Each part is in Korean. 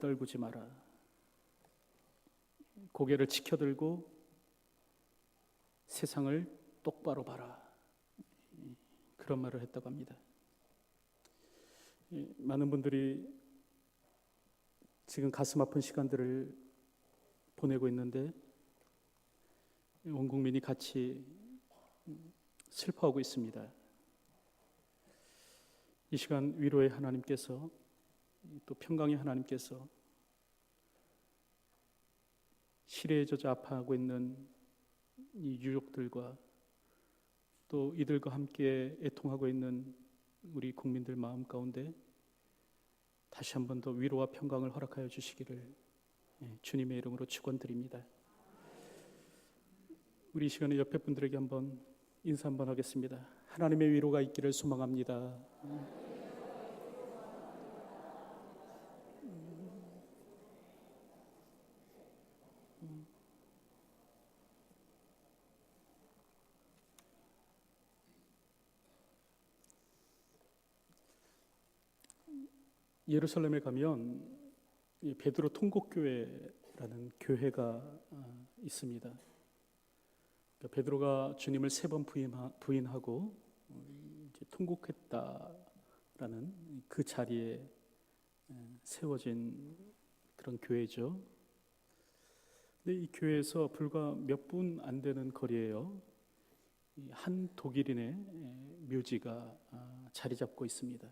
떨구지 마라. 고개를 치켜들고 세상을 똑바로 봐라. 그런 말을 했다고 합니다. 많은 분들이 지금 가슴 아픈 시간들을 보내고 있는데 온 국민이 같이 슬퍼하고 있습니다. 이 시간 위로의 하나님께서, 또 평강의 하나님께서 시래에 젖어 아파하고 있는 이 유족들과 또 이들과 함께 애통하고 있는 우리 국민들 마음 가운데 다시 한 번 더 위로와 평강을 허락하여 주시기를 주님의 이름으로 축원드립니다. 우리 이 시간에 옆에 분들에게 한번 인사 한번 하겠습니다. 하나님의 위로가 있기를 소망합니다. 예루살렘에 가면 이 베드로 통곡교회라는 교회가 있습니다. 그러니까 베드로가 주님을 3번 부인하고 이제 통곡했다라는 그 자리에 세워진 그런 교회죠. 근데 이 교회에서 불과 몇 분 안 되는 거리에요, 한 독일인의 묘지가 자리 잡고 있습니다.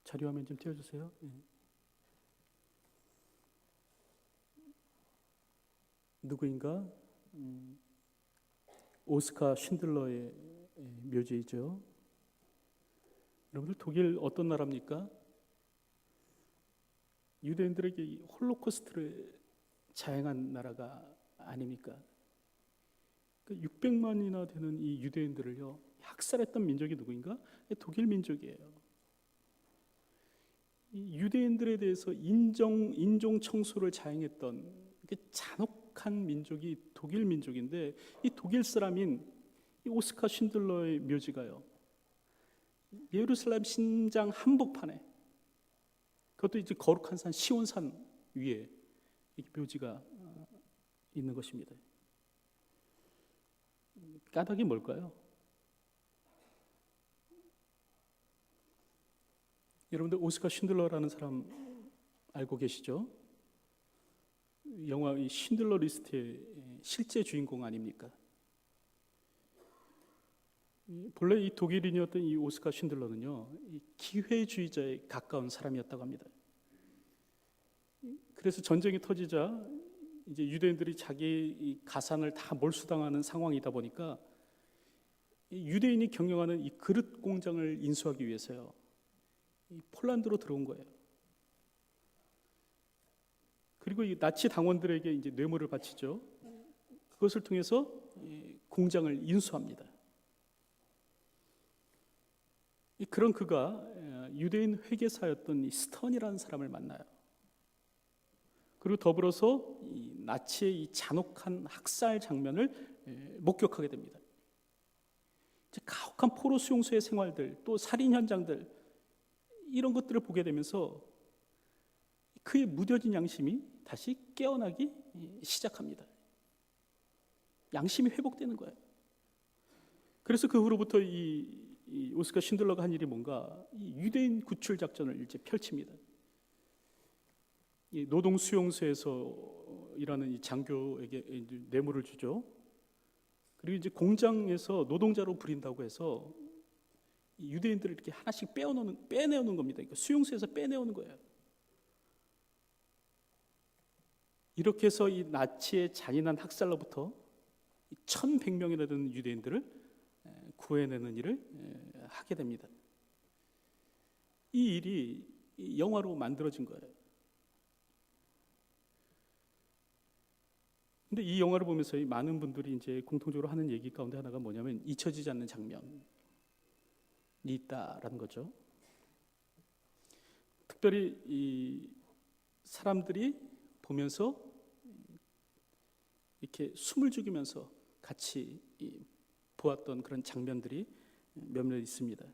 자료 화면 좀 띄워주세요. 누구인가? 오스카 쉰들러의 묘지이죠. 여러분들, 독일 어떤 나라입니까? 유대인들에게 홀로코스트를 자행한 나라가 아닙니까? 600만이나 되는 이 유대인들을요 학살했던 민족이 누구인가? 독일 민족이에요. 이 유대인들에 대해서 인종 청소를 자행했던 잔혹한 민족이 독일 민족인데, 이 독일 사람인 이 오스카 쉰들러의 묘지가요 예루살렘 신장 한복판에, 그것도 이제 거룩한 산 시온산 위에 이 묘지가 있는 것입니다. 까닭이 뭘까요? 여러분들, 오스카 쉰들러라는 사람 알고 계시죠? 영화 이 쉰들러 리스트의 실제 주인공 아닙니까? 본래 이 독일인이었던 이 오스카 쉰들러는요 이 기회주의자에 가까운 사람이었다고 합니다. 그래서 전쟁이 터지자 이제 유대인들이 자기 이 가산을 다 몰수당하는 상황이다 보니까 이 유대인이 경영하는 이 그릇 공장을 인수하기 위해서요 이 폴란드로 들어온 거예요. 그리고 이 나치 당원들에게 이제 뇌물을 바치죠. 그것을 통해서 공장을 인수합니다. 그런 그가 유대인 회계사였던 이 스턴이라는 사람을 만나요. 그리고 더불어서 이 나치의 이 잔혹한 학살 장면을 목격하게 됩니다. 가혹한 포로 수용소의 생활들, 또 살인 현장들, 이런 것들을 보게 되면서 그의 무뎌진 양심이 다시 깨어나기 시작합니다. 양심이 회복되는 거예요. 그래서 그 후로부터 이 오스카 쉰들러가 한 일이 뭔가, 이 유대인 구출 작전을 이제 펼칩니다. 이 노동 수용소에서 일하는 이 장교에게 이제 뇌물을 주죠. 그리고 이제 공장에서 노동자로 부린다고 해서 이 유대인들을 이렇게 하나씩 빼내오는 겁니다. 그러니까 수용소에서 빼내오는 거예요. 이렇게 해서 이 나치의 잔인한 학살로부터 1,100명이나 되는 유대인들을 구해내는 일을 하게 됩니다. 이 일이 영화로 만들어진 거예요. 근데 이 영화를 보면서 많은 분들이 이제 공통적으로 하는 얘기 가운데 하나가 뭐냐면, 잊혀지지 않는 장면이 있다라는 거죠. 특별히 이 사람들이 보면서 이렇게 숨을 죽이면서 같이 보았던 그런 장면들이 몇몇 있습니다.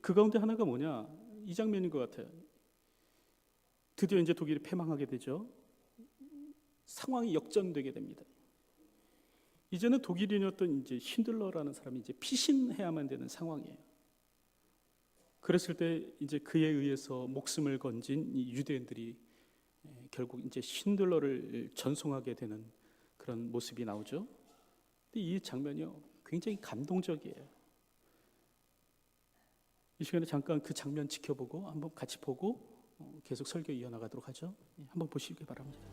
그 가운데 하나가 뭐냐, 이 장면인 것 같아요. 드디어 이제 독일이 패망하게 되죠. 상황이 역전되게 됩니다. 이제는 독일인이었던 이제 신들러라는 사람이 이제 피신해야만 되는 상황이에요. 그랬을 때 이제 그에 의해서 목숨을 건진 이 유대인들이 결국 이제 신들러를 전송하게 되는 그런 모습이 나오죠. 근데 이 장면이요, 굉장히 감동적이에요. 이 시간에 잠깐 그 장면 지켜보고 한번 같이 보고 계속 설교 이어나가도록 하죠. 한번 보시기 바랍니다.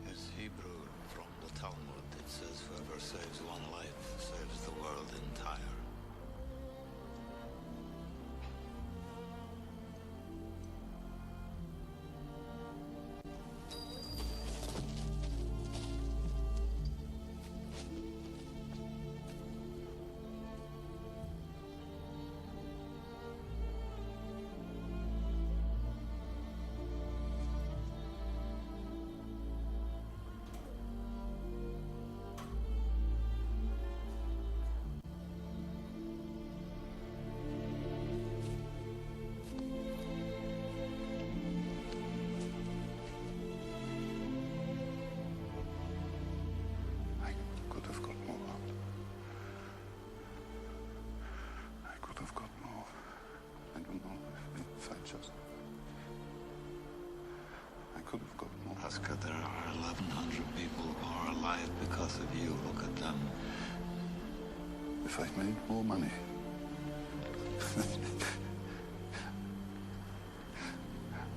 It's Hebrew from the Talmud. It says, "Whoever saves one life saves the world entire." I could have got more out. I could have got more. I don't know if I just. I could have got more. Oscar, there are 1,100 people who are alive because of you. Look at them. If I made more money.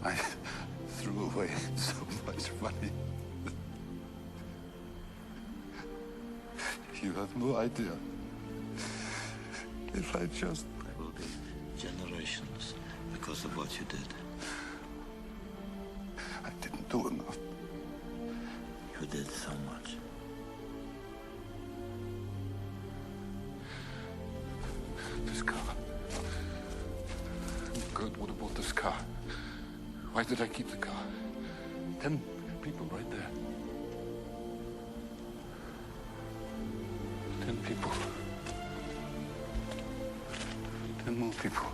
I threw away so much money. You have no idea. If I just. There will be generations because of what you did. I didn't do enough. You did so much. This car. Kurt would have bought this car. Why did I keep the car? 10 people right there. 10 people. 10 more people.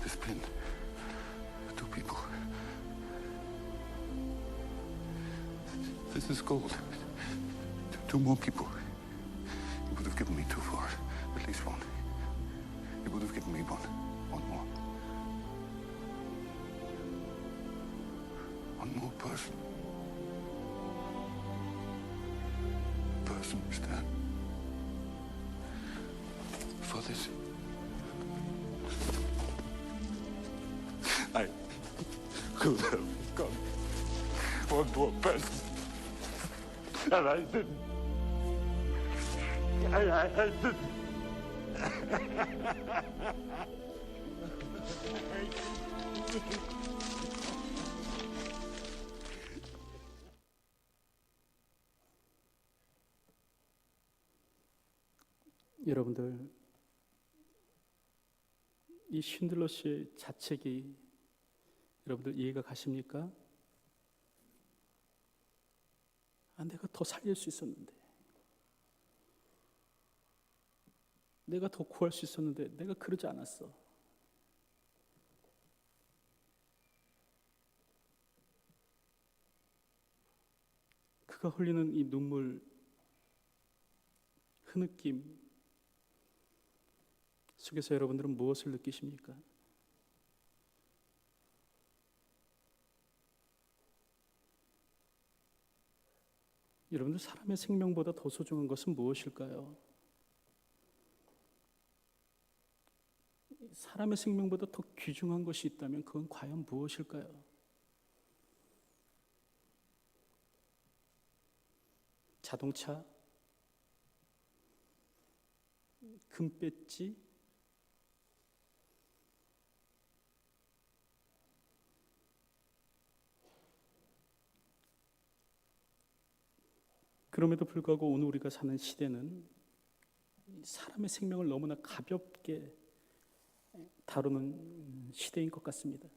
This pin. 2 people. This is gold. 2 more people. He would have given me 2 for it. At least 1. He would have given me 1. 1 more. 1 more person. Person stand for this. I could have got 1 more person. And I didn't. I didn't. 여러분들, 이 쉰들러 씨의 자책이 여러분들 이해가 가십니까? 내가 더 살릴 수 있었는데, 내가 더 구할 수 있었는데 내가 그러지 않았어. 그가 흘리는 이 눈물, 흐느낌 속에서 여러분들은 무엇을 느끼십니까? 여러분들, 사람의 생명보다 더 소중한 것은 무엇일까요? 사람의 생명보다 더 귀중한 것이 있다면 그건 과연 무엇일까요? 자동차? 금배지? 그럼에도 불구하고 오늘 우리가 사는 시대는 사람의 생명을 너무나 가볍게 다루는 시대인 것 같습니다.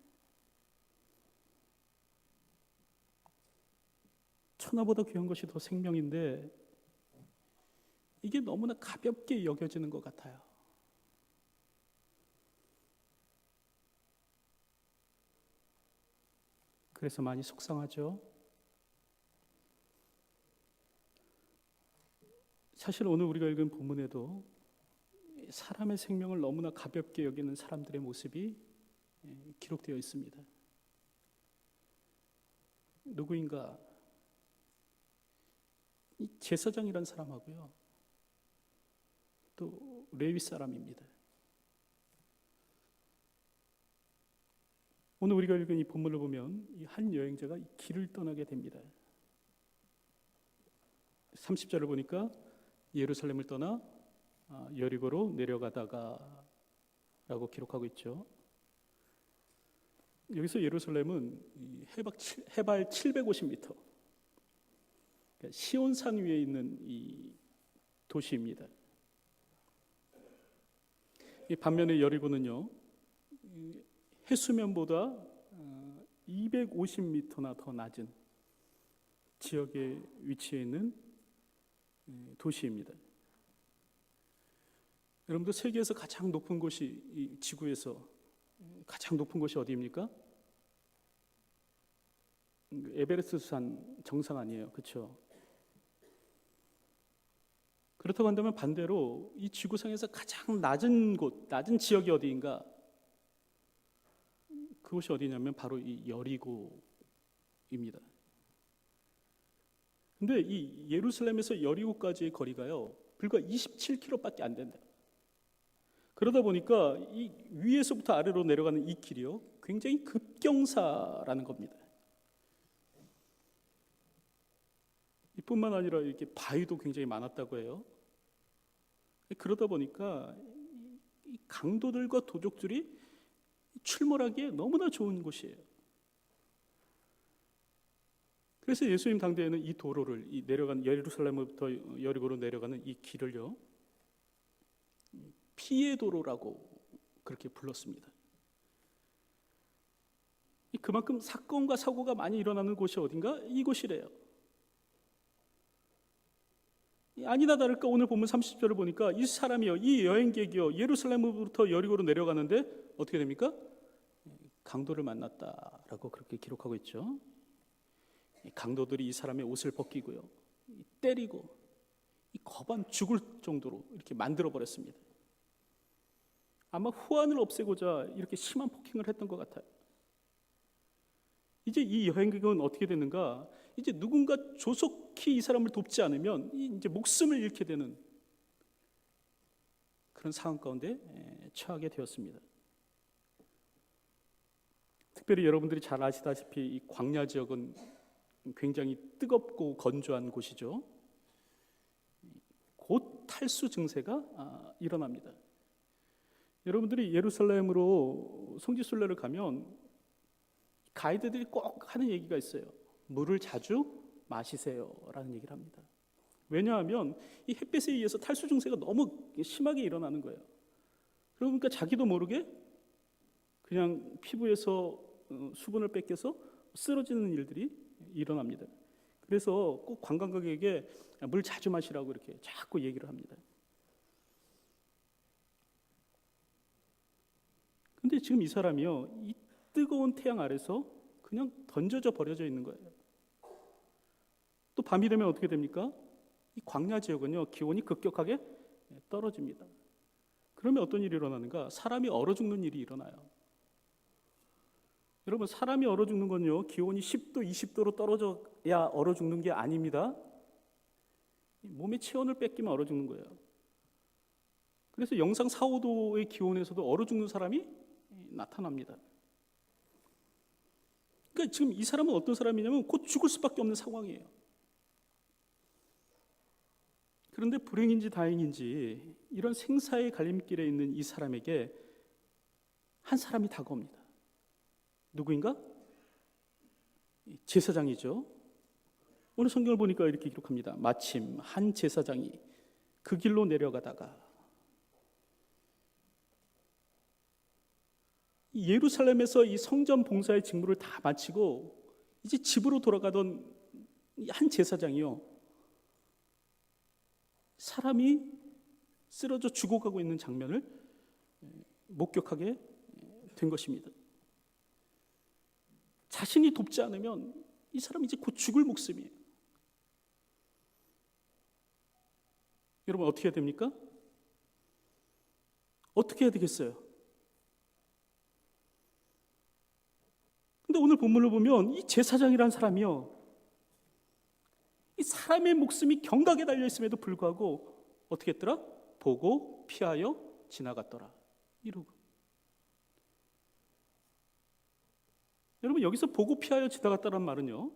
천하보다 귀한 것이 더 생명인데 이게 너무나 가볍게 여겨지는 것 같아요. 그래서 많이 속상하죠. 사실 오늘 우리가 읽은 본문에도 사람의 생명을 너무나 가볍게 여기는 사람들의 모습이 기록되어 있습니다. 누구인가? 이 제사장이란 사람하고요, 또 레위 사람입니다. 오늘 우리가 읽은 이 본문을 보면 이 한 여행자가 이 길을 떠나게 됩니다. 30절을 보니까 예루살렘을 떠나 여리고로 내려가다가 라고 기록하고 있죠. 여기서 예루살렘은 해발 750m, 시온산 위에 있는 이 도시입니다. 반면에 여리고는요, 해수면보다 250m나 더 낮은 지역에 위치해 있는 도시입니다. 여러분들 세계에서 가장 높은 곳이, 이 지구에서 가장 높은 곳이 어디입니까? 에베레스트 산 정상 아니에요, 그렇죠? 그렇다고 한다면 반대로 이 지구상에서 가장 낮은 곳, 낮은 지역이 어디인가? 그곳이 어디냐면 바로 이 여리고입니다. 근데 이 예루살렘에서 여리고까지의 거리가요, 불과 27km밖에 안 된다. 그러다 보니까 이 위에서부터 아래로 내려가는 이 길이요, 굉장히 급경사라는 겁니다. 이뿐만 아니라 이렇게 바위도 굉장히 많았다고 해요. 그러다 보니까 이 강도들과 도적들이 출몰하기에 너무나 좋은 곳이에요. 그래서 예수님 당대에는 이 도로를, 이 내려간 예루살렘부터 여리고로 내려가는 이 길을요, 피의 도로라고 그렇게 불렀습니다. 그만큼 사건과 사고가 많이 일어나는 곳이 어딘가? 이곳이래요. 아니나 다를까 오늘 본문 30절을 보니까 이 사람이요, 이 여행객이요, 예루살렘부터 여리고로 내려가는데 어떻게 됩니까? 강도를 만났다라고 그렇게 기록하고 있죠. 강도들이 이 사람의 옷을 벗기고요, 때리고 거반 죽을 정도로 이렇게 만들어 버렸습니다. 아마 후환을 없애고자 이렇게 심한 폭행을 했던 것 같아요. 이제 이 여행객은 어떻게 됐는가? 이제 누군가 조속히 이 사람을 돕지 않으면 이제 목숨을 잃게 되는 그런 상황 가운데 처하게 되었습니다. 특별히 여러분들이 잘 아시다시피 이 광야 지역은 굉장히 뜨겁고 건조한 곳이죠. 곧 탈수 증세가 일어납니다. 여러분들이 예루살렘으로 성지순례를 가면 가이드들이 꼭 하는 얘기가 있어요. 물을 자주 마시세요 라는 얘기를 합니다. 왜냐하면 이 햇빛에 의해서 탈수 증세가 너무 심하게 일어나는 거예요. 그러니까 자기도 모르게 그냥 피부에서 수분을 뺏겨서 쓰러지는 일들이 일어납니다. 그래서 꼭 관광객에게 물 자주 마시라고 이렇게 자꾸 얘기를 합니다. 근데 지금 이 사람이요, 이 뜨거운 태양 아래서 그냥 던져져 버려져 있는 거예요. 또 밤이 되면 어떻게 됩니까? 이 광야 지역은요, 기온이 급격하게 떨어집니다. 그러면 어떤 일이 일어나는가? 사람이 얼어 죽는 일이 일어나요. 여러분, 사람이 얼어 죽는 건요, 기온이 10도, 20도로 떨어져야 얼어 죽는 게 아닙니다. 몸의 체온을 뺏기면 얼어 죽는 거예요. 그래서 영상 4, 5도의 기온에서도 얼어 죽는 사람이 나타납니다. 그러니까 지금 이 사람은 어떤 사람이냐면 곧 죽을 수밖에 없는 상황이에요. 그런데 불행인지 다행인지 이런 생사의 갈림길에 있는 이 사람에게 한 사람이 다가옵니다. 누구인가? 제사장이죠. 오늘 성경을 보니까 이렇게 기록합니다. 마침 한 제사장이 그 길로 내려가다가 이 예루살렘에서 이 성전 봉사의 직무를 다 마치고 이제 집으로 돌아가던 이 한 제사장이요, 사람이 쓰러져 죽어가고 있는 장면을 목격하게 된 것입니다. 자신이 돕지 않으면 이 사람이 이제 곧 죽을 목숨이에요. 여러분, 어떻게 해야 됩니까? 어떻게 해야 되겠어요? 근데 오늘 본문을 보면 이 제사장이라는 사람이요, 이 사람의 목숨이 경각에 달려 있음에도 불구하고 어떻게 했더라? 보고 피하여 지나갔더라. 이러고. 여러분, 여기서 보고 피하여 지나갔다는 말은요,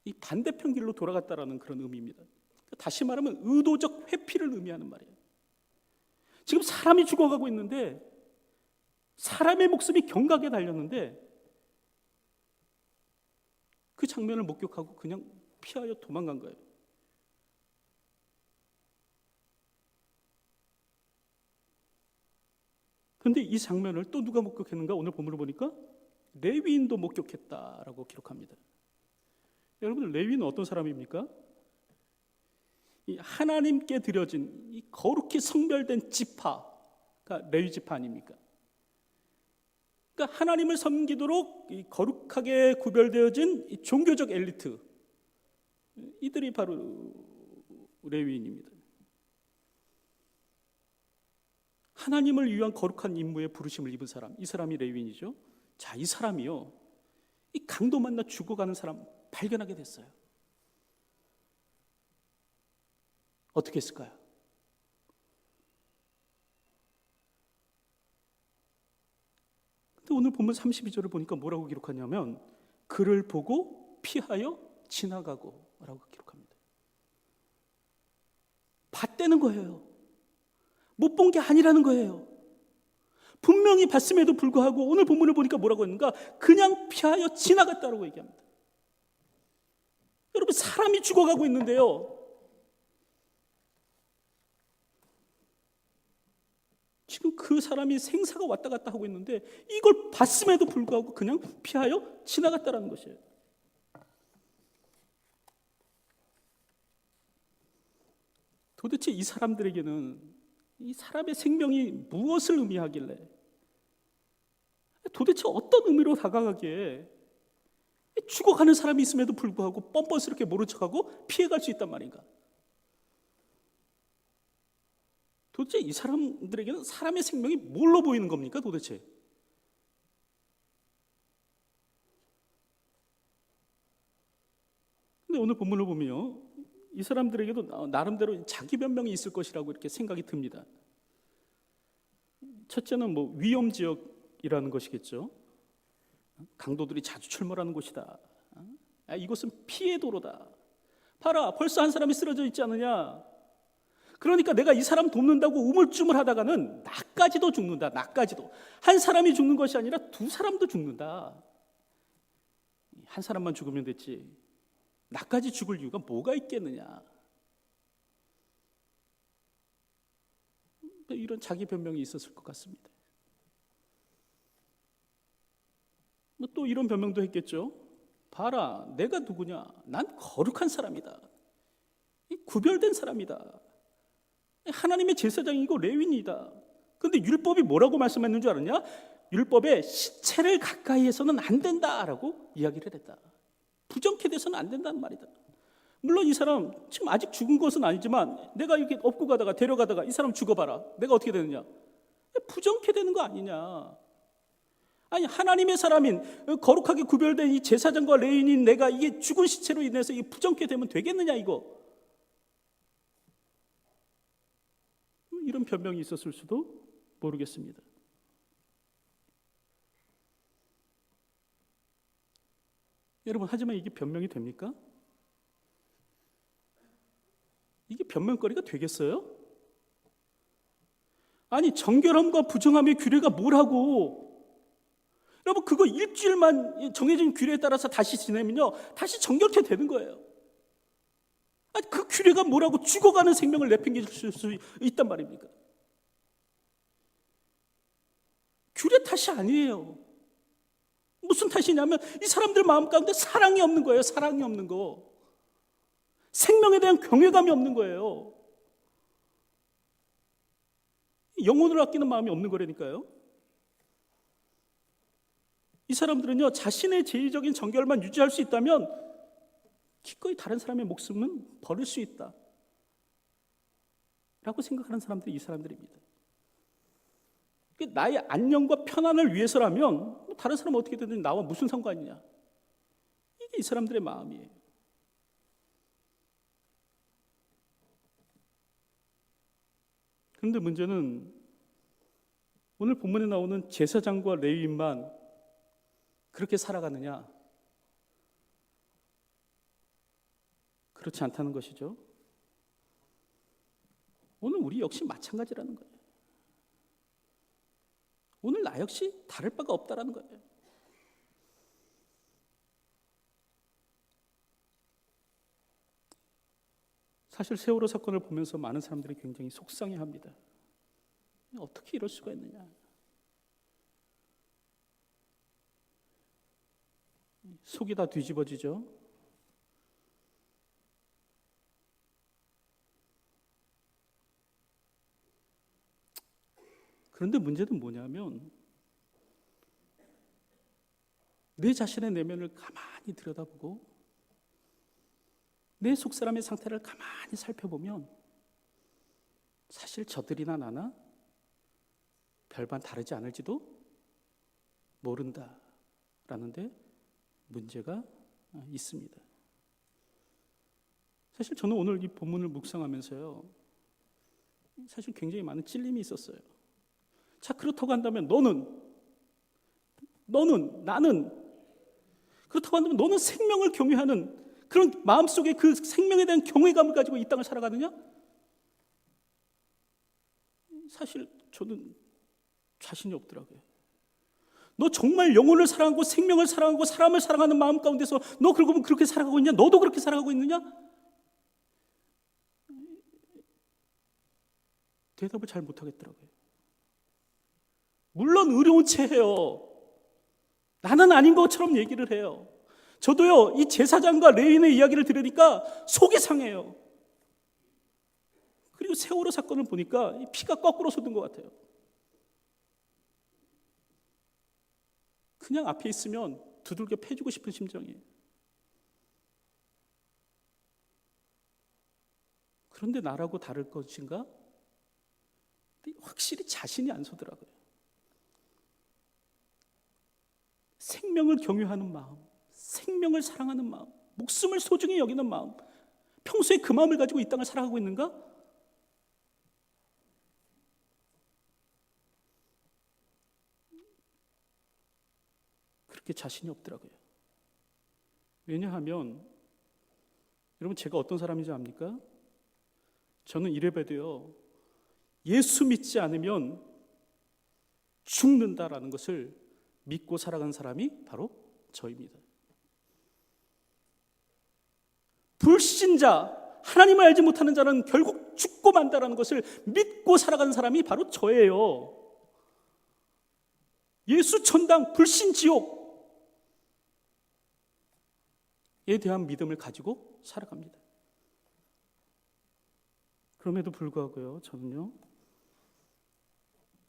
이 반대편 길로 돌아갔다라는 그런 의미입니다. 다시 말하면 의도적 회피를 의미하는 말이에요. 지금 사람이 죽어가고 있는데, 사람의 목숨이 경각에 달렸는데 그 장면을 목격하고 그냥 피하여 도망간 거예요. 그런데 이 장면을 또 누가 목격했는가? 오늘 본문을 보니까 레위인도 목격했다라고 기록합니다. 여러분, 레위인은 어떤 사람입니까? 이 하나님께 드려진 이 거룩히 성별된 지파가 레위 지파 아닙니까? 그러니까 하나님을 섬기도록 이 거룩하게 구별되어진 이 종교적 엘리트, 이들이 바로 레위인입니다. 하나님을 위한 거룩한 임무에 부르심을 입은 사람, 이 사람이 레위인이죠. 자, 이 사람이요, 이 강도 만나 죽어가는 사람 발견하게 됐어요. 어떻게 했을까요? 근데 오늘 본문 32절을 보니까 뭐라고 기록하냐면 그를 보고 피하여 지나가고 라고 기록합니다. 봤다는 거예요. 못 본 게 아니라는 거예요. 분명히 봤음에도 불구하고 오늘 본문을 보니까 뭐라고 했는가? 그냥 피하여 지나갔다라고 얘기합니다. 여러분, 사람이 죽어가고 있는데요, 지금 그 사람이 생사가 왔다 갔다 하고 있는데 이걸 봤음에도 불구하고 그냥 피하여 지나갔다라는 것이에요. 도대체 이 사람들에게는 이 사람의 생명이 무엇을 의미하길래, 도대체 어떤 의미로 다가가기에 죽어가는 사람이 있음에도 불구하고 뻔뻔스럽게 모른 척하고 피해갈 수 있단 말인가? 도대체 이 사람들에게는 사람의 생명이 뭘로 보이는 겁니까, 도대체? 근데 오늘 본문을 보면요, 이 사람들에게도 나름대로 자기 변명이 있을 것이라고 이렇게 생각이 듭니다. 첫째는 뭐 위험 지역이라는 것이겠죠. 강도들이 자주 출몰하는 곳이다. 이곳은 피해 도로다. 봐라, 벌써 한 사람이 쓰러져 있지 않느냐. 그러니까 내가 이 사람 돕는다고 우물쭈물하다가는 나까지도 죽는다. 나까지도. 한 사람이 죽는 것이 아니라 두 사람도 죽는다. 한 사람만 죽으면 됐지, 나까지 죽을 이유가 뭐가 있겠느냐. 이런 자기 변명이 있었을 것 같습니다. 또 이런 변명도 했겠죠. 봐라, 내가 누구냐. 난 거룩한 사람이다. 구별된 사람이다. 하나님의 제사장이고 레위인이다. 그런데 율법이 뭐라고 말씀했는 줄 알았냐? 율법에 시체를 가까이 해서는 안 된다라고 이야기를 했다. 부정케 돼서는 안 된다는 말이다. 물론 이 사람 지금 아직 죽은 것은 아니지만 내가 이렇게 업고 가다가 데려가다가 이 사람 죽어봐라. 내가 어떻게 되느냐? 부정케 되는 거 아니냐. 아니, 하나님의 사람인 거룩하게 구별된 이 제사장과 레위인인 내가 이게 죽은 시체로 인해서 이게 부정케 되면 되겠느냐, 이거. 이런 변명이 있었을 수도 모르겠습니다. 여러분, 하지만 이게 변명이 됩니까? 이게 변명거리가 되겠어요? 아니, 정결함과 부정함의 규례가 뭐라고? 여러분, 그거 일주일만 정해진 규례에 따라서 다시 지내면요, 다시 정결케 되는 거예요. 아니, 그 규례가 뭐라고 죽어가는 생명을 내팽개칠 수 있단 말입니까? 규례 탓이 아니에요. 무슨 탓이냐면 이 사람들 마음 가운데 사랑이 없는 거예요. 사랑이 없는 거. 생명에 대한 경외감이 없는 거예요. 영혼을 아끼는 마음이 없는 거라니까요. 이 사람들은요, 자신의 제의적인 정결만 유지할 수 있다면 기꺼이 다른 사람의 목숨은 버릴 수 있다 라고 생각하는 사람들이 이 사람들입니다. 나의 안녕과 편안을 위해서라면 다른 사람은 어떻게 되든 나와 무슨 상관이냐, 이게 이 사람들의 마음이에요. 그런데 문제는 오늘 본문에 나오는 제사장과 레위인만 그렇게 살아가느냐? 그렇지 않다는 것이죠. 오늘 우리 역시 마찬가지라는 거예요. 오늘 나 역시 다를 바가 없다라는 거예요. 사실 세월호 사건을 보면서 많은 사람들이 굉장히 속상해합니다. 어떻게 이럴 수가 있느냐. 속이 다 뒤집어지죠. 그런데 문제는 뭐냐면 내 자신의 내면을 가만히 들여다보고 내 속사람의 상태를 가만히 살펴보면 사실 저들이나 나나 별반 다르지 않을지도 모른다라는데 문제가 있습니다. 사실 저는 오늘 이 본문을 묵상하면서요, 사실 굉장히 많은 찔림이 있었어요. 자, 그렇다고 한다면 너는, 나는, 그렇다고 한다면 너는 생명을 경외하는 그런 마음속에 그 생명에 대한 경외감을 가지고 이 땅을 살아가느냐? 사실 저는 자신이 없더라고요. 너 정말 영혼을 사랑하고 생명을 사랑하고 사람을 사랑하는 마음 가운데서 너 그러고 그렇게 살아가고 있냐? 너도 그렇게 살아가고 있느냐? 대답을 잘 못하겠더라고요. 물론 의로운 채 해요. 나는 아닌 것처럼 얘기를 해요. 저도요, 이 제사장과 레위인의 이야기를 들으니까 속이 상해요. 그리고 세월호 사건을 보니까 피가 거꾸로 솟는 것 같아요. 그냥 앞에 있으면 두들겨 패주고 싶은 심정이에요. 그런데 나라고 다를 것인가? 확실히 자신이 안 서더라고요. 생명을 경외하는 마음, 생명을 사랑하는 마음, 목숨을 소중히 여기는 마음, 평소에 그 마음을 가지고 이 땅을 살아가고 있는가? 그렇게 자신이 없더라고요. 왜냐하면 여러분, 제가 어떤 사람인지 압니까? 저는 이래봬도요, 예수 믿지 않으면 죽는다라는 것을 믿고 살아간 사람이 바로 저입니다. 불신자, 하나님을 알지 못하는 자는 결국 죽고 만다라는 것을 믿고 살아가는 사람이 바로 저예요. 예수 천당, 불신 지옥에 대한 믿음을 가지고 살아갑니다. 그럼에도 불구하고요, 저는요,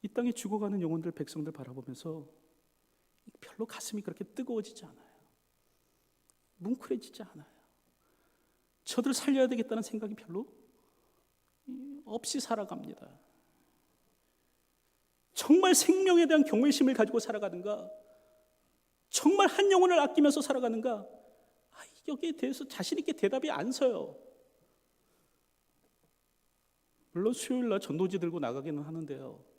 이 땅에 죽어가는 영혼들, 백성들 바라보면서 별로 가슴이 그렇게 뜨거워지지 않아요. 뭉클해지지 않아요. 저들 살려야 되겠다는 생각이 별로 없이 살아갑니다. 정말 생명에 대한 경외심을 가지고 살아가는가? 정말 한 영혼을 아끼면서 살아가는가? 여기에 대해서 자신 있게 대답이 안 서요. 물론 수요일 날 전도지 들고 나가기는 하는데요,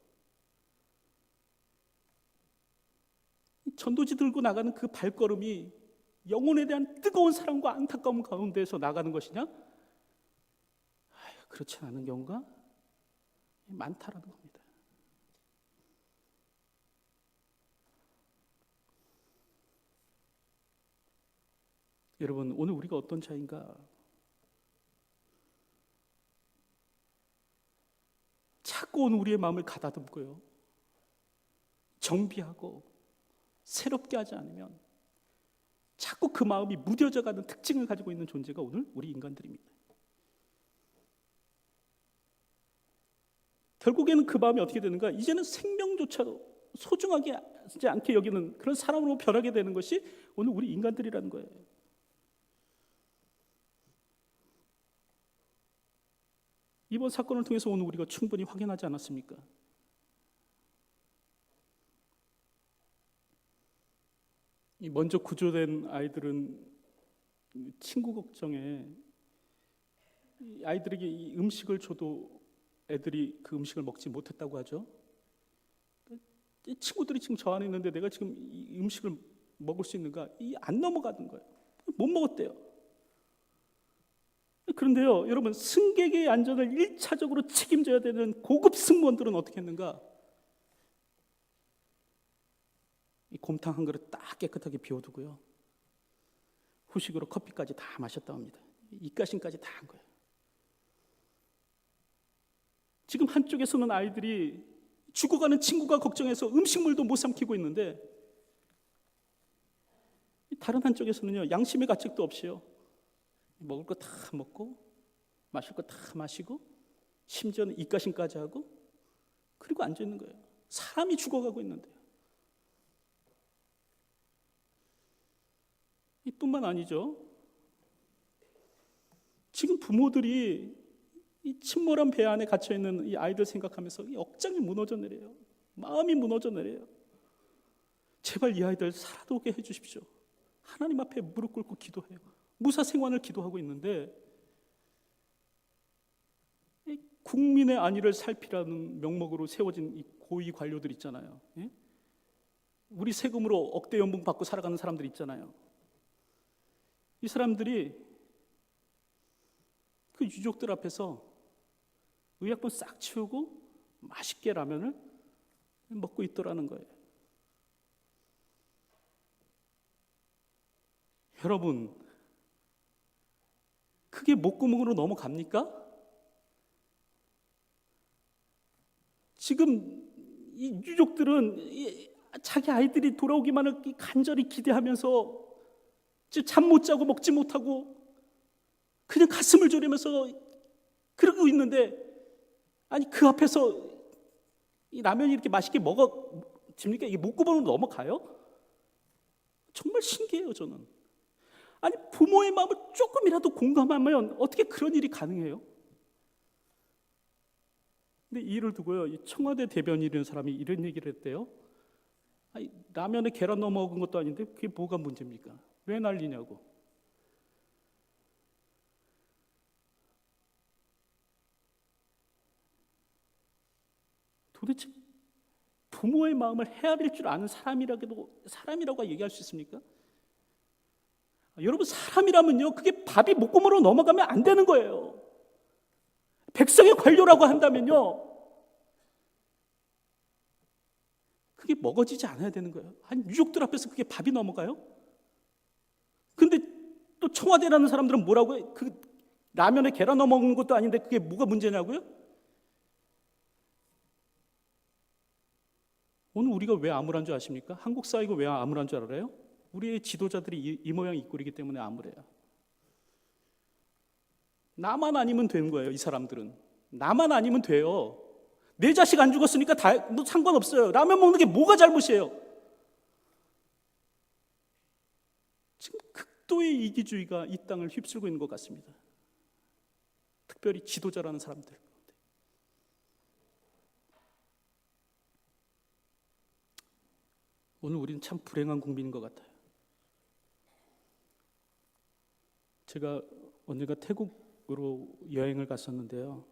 전도지 들고 나가는 그 발걸음이 영혼에 대한 뜨거운 사랑과 안타까움 가운데서 나가는 것이냐? 그렇지 않은 경우가 많다라는 겁니다. 여러분, 오늘 우리가 어떤 자인가? 자꾸 오늘 우리의 마음을 가다듬고요, 정비하고 새롭게 하지 않으면 자꾸 그 마음이 무뎌져가는 특징을 가지고 있는 존재가 오늘 우리 인간들입니다. 결국에는 그 마음이 어떻게 되는가? 이제는 생명조차도 소중하게 하지 않게 여기는 그런 사람으로 변하게 되는 것이 오늘 우리 인간들이라는 거예요. 이번 사건을 통해서 오늘 우리가 충분히 확인하지 않았습니까? 먼저 구조된 아이들은 친구 걱정에 아이들에게 이 음식을 줘도 애들이 그 음식을 먹지 못했다고 하죠. 친구들이 지금 저 안에 있는데 내가 지금 이 음식을 먹을 수 있는가? 안 넘어가는 거예요. 못 먹었대요. 그런데요, 여러분, 승객의 안전을 1차적으로 책임져야 되는 고급 승무원들은 어떻게 했는가? 이 곰탕 한 그릇 딱 깨끗하게 비워두고요, 후식으로 커피까지 다 마셨다 합니다. 입가심까지 다 한 거예요. 지금 한쪽에서는 아이들이 죽어가는 친구가 걱정해서 음식물도 못 삼키고 있는데, 다른 한쪽에서는요, 양심의 가책도 없이요, 먹을 거 다 먹고 마실 거 다 마시고 심지어는 입가심까지 하고 그리고 앉아 있는 거예요. 사람이 죽어가고 있는데요. 이뿐만 아니죠. 지금 부모들이 이 침몰한 배 안에 갇혀 있는 이 아이들 생각하면서 이 억장이 무너져 내려요. 마음이 무너져 내려요. 제발 이 아이들 살아도게 해주십시오. 하나님 앞에 무릎 꿇고 기도해요. 무사 생환을 기도하고 있는데, 국민의 안위를 살피라는 명목으로 세워진 이 고위 관료들 있잖아요. 예? 우리 세금으로 억대 연봉 받고 살아가는 사람들 있잖아요. 이 사람들이 그 유족들 앞에서 의약품 싹 치우고 맛있게 라면을 먹고 있더라는 거예요. 여러분, 그게 목구멍으로 넘어갑니까? 지금 이 유족들은 자기 아이들이 돌아오기만을 간절히 기대하면서 잠 못 자고 먹지 못하고 그냥 가슴을 졸이면서 그러고 있는데, 아니 그 앞에서 이 라면이 이렇게 맛있게 먹어집니까? 이게 목구멍으로 넘어가요? 정말 신기해요, 저는. 아니 부모의 마음을 조금이라도 공감하면 어떻게 그런 일이 가능해요? 근데 이 일을 두고요, 이 청와대 대변인이라는 사람이 이런 얘기를 했대요. 아니, 라면에 계란 넣어 먹은 것도 아닌데 그게 뭐가 문제입니까? 왜 난리냐고. 도대체 부모의 마음을 헤아릴 줄 아는 사람이라고 얘기할 수 있습니까? 여러분, 사람이라면요, 그게 밥이 목구멍으로 넘어가면 안 되는 거예요. 백성의 관료라고 한다면요, 그게 먹어지지 않아야 되는 거예요. 아니, 유족들 앞에서 그게 밥이 넘어가요? 근데 또 청와대라는 사람들은 뭐라고 해? 그 라면에 계란 넣어 먹는 것도 아닌데 그게 뭐가 문제냐고요? 오늘 우리가 왜 암울한 줄 아십니까? 한국 사회가 왜 암울한 줄 알아요? 우리의 지도자들이 이 모양 이 꼴이기 때문에 암울해요. 나만 아니면 되는 거예요. 이 사람들은 나만 아니면 돼요. 내 자식 안 죽었으니까 뭐 상관없어요. 라면 먹는 게 뭐가 잘못이에요? 지금 극도의 이기주의가 이 땅을 휩쓸고 있는 것 같습니다. 특별히 지도자라는 사람들. 오늘 우리는 참 불행한 국민인 것 같아요. 제가 언젠가 태국으로 여행을 갔었는데요,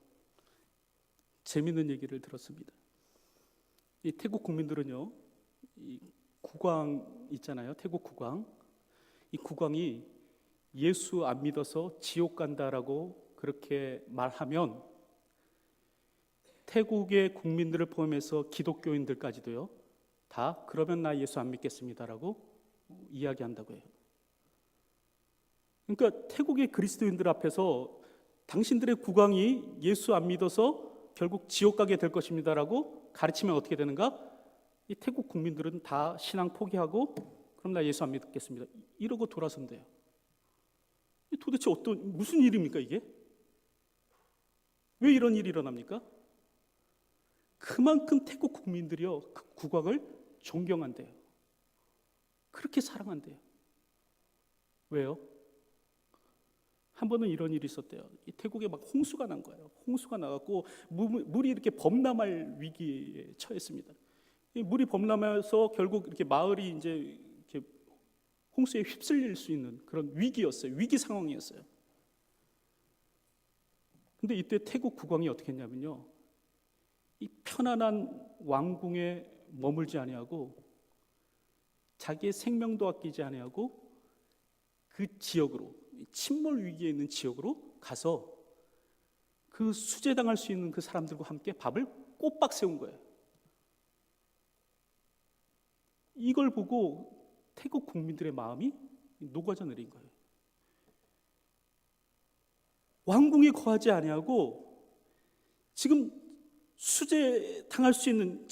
재미있는 얘기를 들었습니다. 이 태국 국민들은요, 이 국왕 있잖아요, 태국 국왕. 이 국왕이 예수 안 믿어서 지옥 간다라고 그렇게 말하면 태국의 국민들을 포함해서 기독교인들까지도요, 다 그러면 나 예수 안 믿겠습니다라고 이야기한다고 해요. 그러니까 태국의 그리스도인들 앞에서 당신들의 국왕이 예수 안 믿어서 결국 지옥 가게 될 것입니다라고 가르치면 어떻게 되는가? 이 태국 국민들은 다 신앙 포기하고 그럼 나 예수 안 믿겠습니다. 이러고 돌아선대요. 도대체 무슨 일입니까 이게? 왜 이런 일이 일어납니까? 그만큼 태국 국민들이요 그 국왕을 존경한대요. 그렇게 사랑한대요. 왜요? 한 번은 이런 일이 있었대요. 이 태국에 막 홍수가 난 거예요. 홍수가 나갖고 물이 이렇게 범람할 위기에 처했습니다. 이 물이 범람해서 결국 이렇게 마을이 이제 이렇게 홍수에 휩쓸릴 수 있는 그런 위기였어요. 위기 상황이었어요. 근데 이때 태국 국왕이 어떻게 했냐면요, 이 편안한 왕궁에 머물지 아니하고 자기의 생명도 아끼지 아니하고 그 지역으로, 침몰 위기에 있는 지역으로 가서 그 수재당할 수 있는 그 사람들과 함께 밥을 꼬박 세운 거예요. 이걸 보고 태국 국민들의 마음이 녹아져 내린 거예요. 왕궁에 거하지 아니하고 지금 수재 당할 수 있는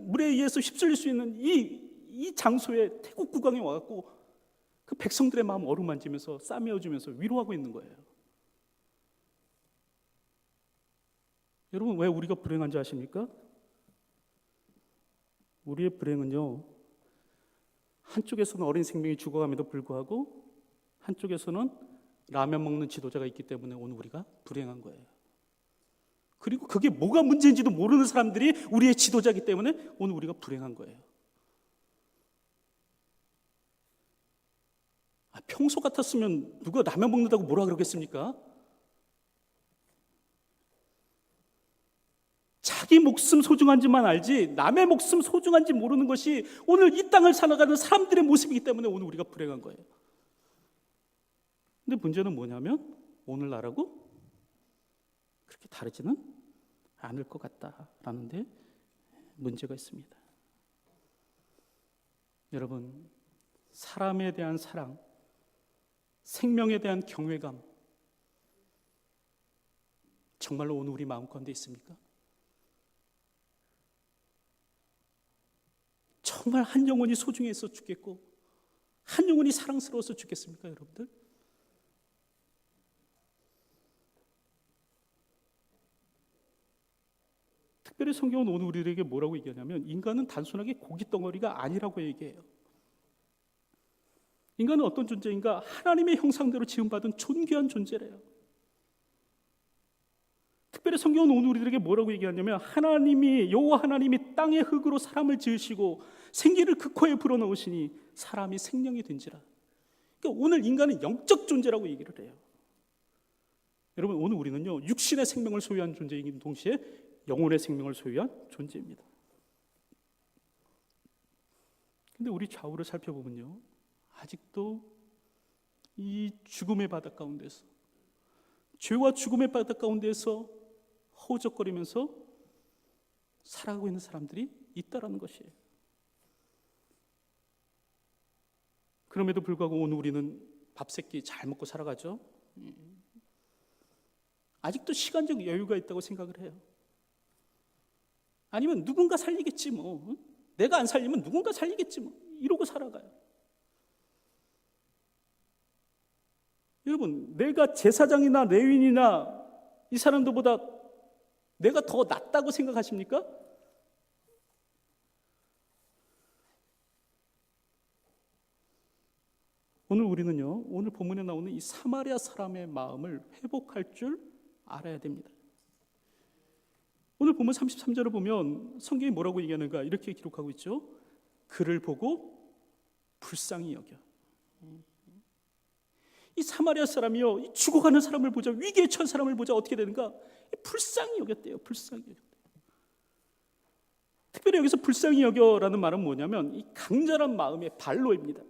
물에 의해서 휩쓸릴 수 있는 이 장소에 태국 국왕이 와갖고 그 백성들의 마음 어루만지면서 싸매어주면서 위로하고 있는 거예요. 여러분, 왜 우리가 불행한지 아십니까? 우리의 불행은요, 한쪽에서는 어린 생명이 죽어감에도 불구하고 한쪽에서는 라면 먹는 지도자가 있기 때문에 오늘 우리가 불행한 거예요. 그리고 그게 뭐가 문제인지도 모르는 사람들이 우리의 지도자이기 때문에 오늘 우리가 불행한 거예요. 평소 같았으면 누가 라면 먹는다고 뭐라 그러겠습니까? 자기 목숨 소중한지만 알지 남의 목숨 소중한지 모르는 것이 오늘 이 땅을 살아가는 사람들의 모습이기 때문에 오늘 우리가 불행한 거예요. 근데 문제는 뭐냐면 오늘날하고 그렇게 다르지는 않을 것 같다라는 데 문제가 있습니다. 여러분, 사람에 대한 사랑, 생명에 대한 경외감 정말로 오늘 우리 마음 가운데 있습니까? 정말 한 영혼이 소중해서 죽겠고 한 영혼이 사랑스러워서 죽겠습니까, 여러분들? 특별히 성경은 오늘 우리에게 뭐라고 얘기하냐면 인간은 단순하게 고깃덩어리가 아니라고 얘기해요. 인간은 어떤 존재인가? 하나님의 형상대로 지음받은 존귀한 존재래요. 특별히 성경은 오늘 우리들에게 뭐라고 얘기하냐면 여호와 하나님이 땅의 흙으로 사람을 지으시고 생기를 그 코에 불어넣으시니 사람이 생명이 된지라. 그러니까 오늘 인간은 영적 존재라고 얘기를 해요. 여러분, 오늘 우리는요 육신의 생명을 소유한 존재이긴 동시에 영혼의 생명을 소유한 존재입니다. 근데 우리 좌우를 살펴보면요, 아직도 이 죽음의 바다 가운데서, 죄와 죽음의 바다 가운데서 허우적거리면서 살아가고 있는 사람들이 있다라는 것이에요. 그럼에도 불구하고 오늘 우리는 밥 세끼 잘 먹고 살아가죠. 아직도 시간적 여유가 있다고 생각을 해요. 아니면 누군가 살리겠지 뭐, 내가 안 살리면 누군가 살리겠지 뭐, 이러고 살아가요. 여러분, 내가 제사장이나 레위인이나 이 사람들보다 내가 더 낫다고 생각하십니까? 오늘 우리는요, 오늘 본문에 나오는 이 사마리아 사람의 마음을 회복할 줄 알아야 됩니다. 오늘 본문 33절을 보면 성경이 뭐라고 얘기하는가 이렇게 기록하고 있죠. 그를 보고 불쌍히 여겨. 이 사마리아 사람이요, 이 죽어가는 사람을 보자, 위기에 처한 사람을 보자 어떻게 되는가? 불쌍히 여겼대요. 불쌍히 여겼대요. 특별히 여기서 불쌍히 여겨라는 말은 뭐냐면 이 강렬한 마음의 반로입니다.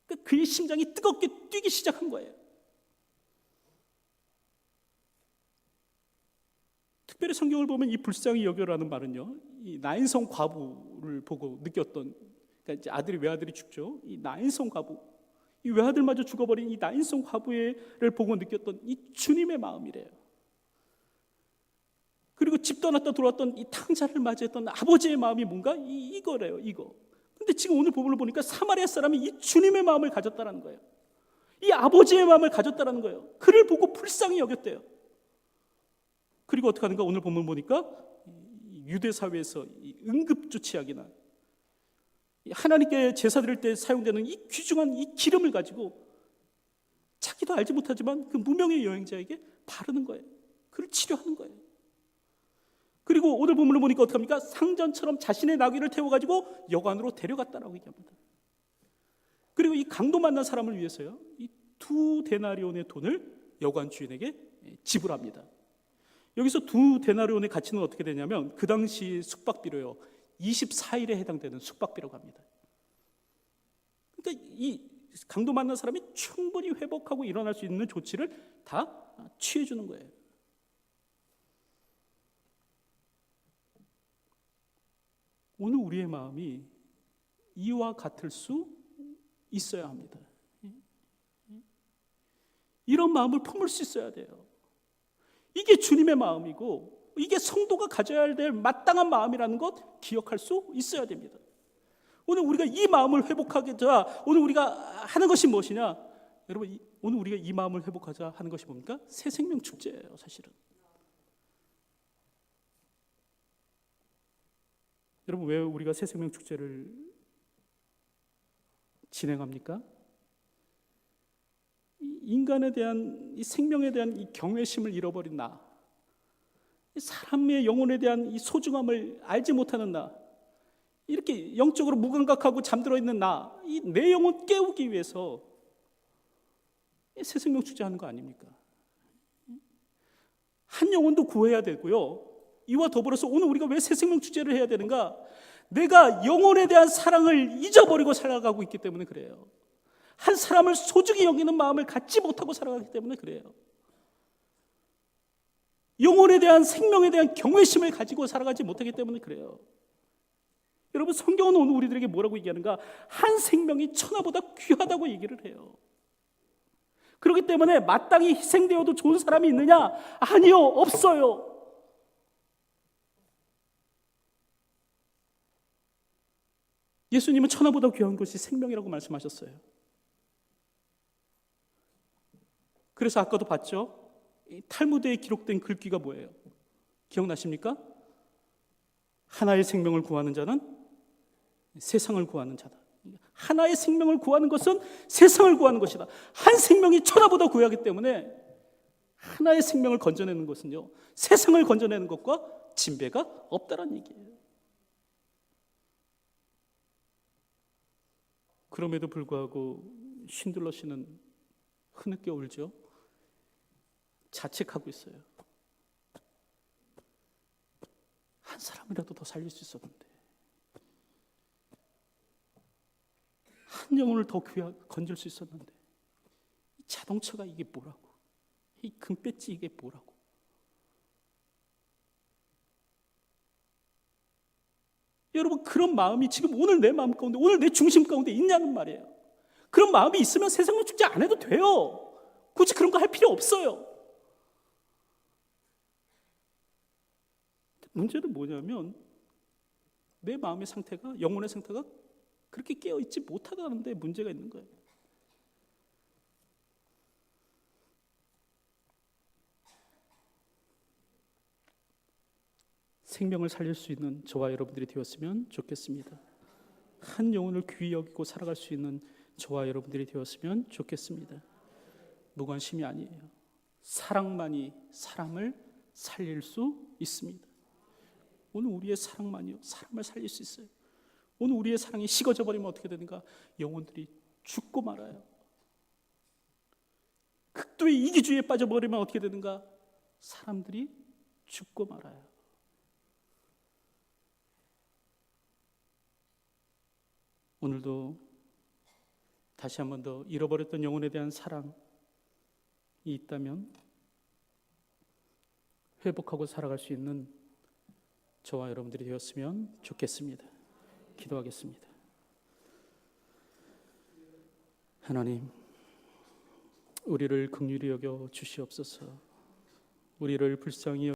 그러니까 그의 심장이 뜨겁게 뛰기 시작한 거예요. 특별히 성경을 보면 이 불쌍히 여겨라는 말은요, 이 나인성 과부를 보고 느꼈던, 그러니까 이제 외아들이 죽죠. 이 나인성 과부, 이 외아들마저 죽어버린 이 나인성 과부를 보고 느꼈던 이 주님의 마음이래요. 그리고 집 떠났다 들어왔던 이 탕자를 맞이했던 아버지의 마음이 뭔가 이거래요. 이거. 근데 지금 오늘 본문을 보니까 사마리아 사람이 이 주님의 마음을 가졌다라는 거예요. 이 아버지의 마음을 가졌다라는 거예요. 그를 보고 불쌍히 여겼대요. 그리고 어떻게 하는가? 오늘 본문 보니까 유대 사회에서 응급조치약이나 하나님께 제사 드릴 때 사용되는 이 귀중한 이 기름을 가지고 자기도 알지 못하지만 그 무명의 여행자에게 바르는 거예요. 그를 치료하는 거예요. 그리고 오늘 본문을 보니까 어떻게 합니까? 상전처럼 자신의 나귀를 태워가지고 여관으로 데려갔다라고 얘기합니다. 그리고 이 강도 만난 사람을 위해서요, 이 2데나리온의 돈을 여관 주인에게 지불합니다. 여기서 2데나리온의 가치는 어떻게 되냐면 그 당시 숙박비로요 24일에 해당되는 숙박비라고 합니다. 그러니까 이 강도 만난 사람이 충분히 회복하고 일어날 수 있는 조치를 다 취해 주는 거예요. 오늘 우리의 마음이 이와 같을 수 있어야 합니다. 이런 마음을 품을 수 있어야 돼요. 이게 주님의 마음이고 이게 성도가 가져야 될 마땅한 마음이라는 것 기억할 수 있어야 됩니다. 오늘 우리가 이 마음을 회복하자 오늘 우리가 하는 것이 무엇이냐? 여러분, 오늘 우리가 이 마음을 회복하자 하는 것이 뭡니까? 새 생명 축제예요, 사실은. 여러분, 왜 우리가 새 생명 축제를 진행합니까? 인간에 대한 이 생명에 대한 이 경외심을 잃어버린 나, 사람의 영혼에 대한 이 소중함을 알지 못하는 나, 이렇게 영적으로 무감각하고 잠들어 있는 나, 이 내 영혼 깨우기 위해서 새 생명 축제하는 거 아닙니까? 한 영혼도 구해야 되고요. 이와 더불어서 오늘 우리가 왜 새 생명 축제를 해야 되는가? 내가 영혼에 대한 사랑을 잊어버리고 살아가고 있기 때문에 그래요. 한 사람을 소중히 여기는 마음을 갖지 못하고 살아가기 때문에 그래요. 영혼에 대한 생명에 대한 경외심을 가지고 살아가지 못하기 때문에 그래요. 여러분, 성경은 오늘 우리들에게 뭐라고 얘기하는가? 한 생명이 천하보다 귀하다고 얘기를 해요. 그렇기 때문에 마땅히 희생되어도 좋은 사람이 있느냐? 아니요, 없어요. 예수님은 천하보다 귀한 것이 생명이라고 말씀하셨어요. 그래서 아까도 봤죠? 이 탈무드에 기록된 글귀가 뭐예요? 기억나십니까? 하나의 생명을 구하는 자는 세상을 구하는 자다. 하나의 생명을 구하는 것은 세상을 구하는 것이다. 한 생명이 천하보다 귀하기 때문에 하나의 생명을 건져내는 것은요, 세상을 건져내는 것과 진배가 없다는 얘기예요. 그럼에도 불구하고 쉰들러 씨는 흐느껴 울죠. 자책하고 있어요. 한 사람이라도 더 살릴 수 있었는데, 한 영혼을 더 건질 수 있었는데, 이 자동차가 이게 뭐라고, 이 금배지 이게 뭐라고. 여러분, 그런 마음이 지금 오늘 내 마음 가운데, 오늘 내 중심 가운데 있냐는 말이에요. 그런 마음이 있으면 세상을 축제 안 해도 돼요. 굳이 그런 거 할 필요 없어요. 문제는 뭐냐면 내 마음의 상태가, 영혼의 상태가 그렇게 깨어있지 못하다는 데 문제가 있는 거예요. 생명을 살릴 수 있는 저와 여러분들이 되었으면 좋겠습니다. 한 영혼을 귀히 여기고 살아갈 수 있는 저와 여러분들이 되었으면 좋겠습니다. 무관심이 아니에요. 사랑만이 사람을 살릴 수 있습니다. 오늘 우리의 사랑만이요, 사람을 살릴 수 있어요. 오늘 우리의 사랑이 식어져 버리면 어떻게 되는가? 영혼들이 죽고 말아요. 극도의 이기주의에 빠져버리면 어떻게 되는가? 사람들이 죽고 말아요. 오늘도 다시 한 번 더 잃어버렸던 영혼에 대한 사랑이 있다면 회복하고 살아갈 수 있는 저와 여러분들이 되었으면 좋겠습니다. 기도하겠습니다. 하나님, 우리를 긍휼히 여겨 주시옵소서. 우리를 불쌍히